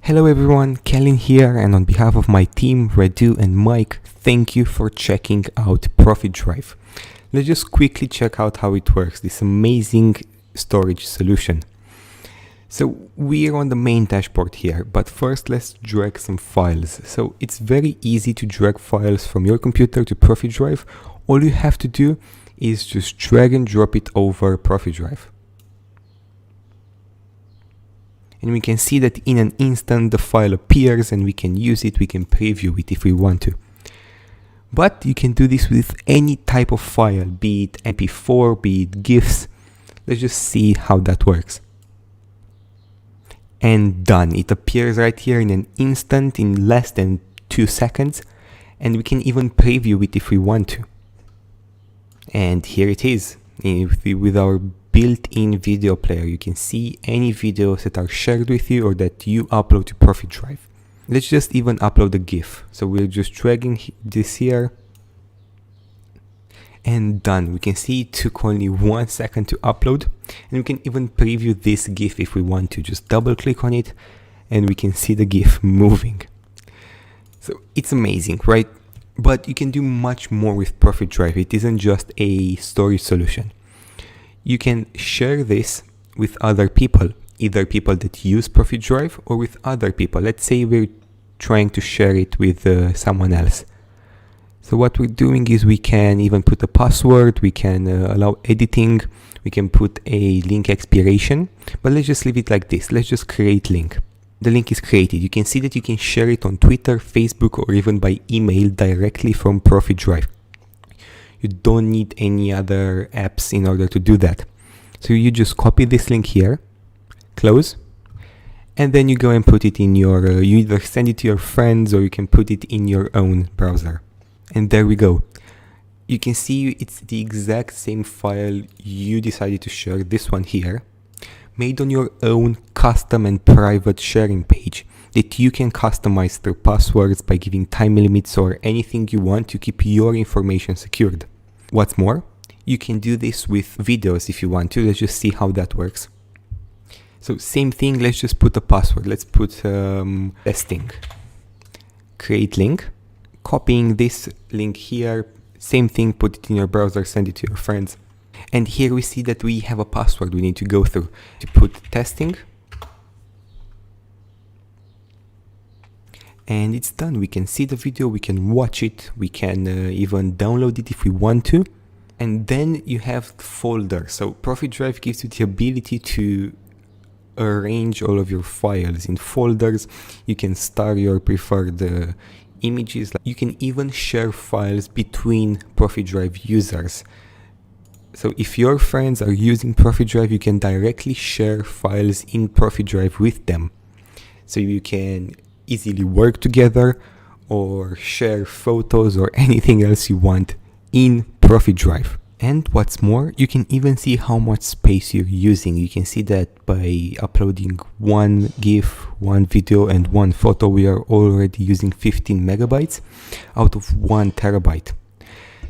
Hello everyone, Kellen here, and on behalf of my team, Radu and Mike, thank you for checking out ProfitDrive. Let's just quickly check out how it works, this amazing storage solution. So we're on the main dashboard here, but first let's drag some files. So it's very easy to drag files from your computer to ProfitDrive. All you have to do is just drag and drop it over ProfitDrive. And we can see that in an instant the file appears and we can use it, we can preview it if we want to. But you can do this with any type of file, be it MP4, be it GIFs. Let's just see how that works. And done. It appears right here in an instant, in less than 2 seconds. And we can even preview it if we want to. And here it is, with our built-in video player. You can see any videos that are shared with you or that you upload to ProfitDrive. Let's just even upload a GIF. So we're just dragging this here. And done. We can see it took only 1 second to upload. And we can even preview this GIF if we want to. Just double click on it and we can see the GIF moving. So it's amazing, right? But you can do much more with ProfitDrive. It isn't just a storage solution. You can share this with other people, either people that use ProfitDrive or with other people. Let's say we're trying to share it with someone else. So what we're doing is we can even put a password, we can allow editing, we can put a link expiration, but let's just leave it like this. Let's just create link. The link is created. You can see that you can share it on Twitter, Facebook, or even by email directly from ProfitDrive. You don't need any other apps in order to do that. So you just copy this link here, close, and then you go and put it in your, you either send it to your friends or you can put it in your own browser. And there we go. You can see it's the exact same file you decided to share, this one here, made on your own custom and private sharing page that you can customize through passwords by giving time limits or anything you want to keep your information secured. What's more, you can do this with videos if you want to. Let's just see how that works. So same thing, let's just put a password. Let's put testing. Create link. Copying this link here. Same thing, put it in your browser, send it to your friends. And here we see that we have a password we need to go through. To put testing. And it's done. We can see the video, we can watch it, we can even download it if we want to. And then you have folders. So ProfitDrive gives you the ability to arrange all of your files in folders. You can star your preferred images. You can even share files between ProfitDrive users. So if your friends are using ProfitDrive, you can directly share files in ProfitDrive with them. So you can easily work together or share photos or anything else you want in ProfitDrive. And what's more, you can even see how much space you're using. You can see that by uploading one GIF, one video and one photo, we are already using 15 megabytes out of 1 terabyte.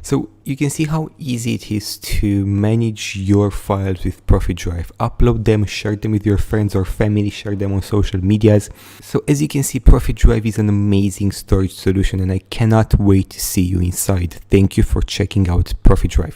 So you can see how easy it is to manage your files with ProfitDrive. Upload them, share them with your friends or family, share them on social medias. So as you can see, ProfitDrive is an amazing storage solution and I cannot wait to see you inside. Thank you for checking out ProfitDrive.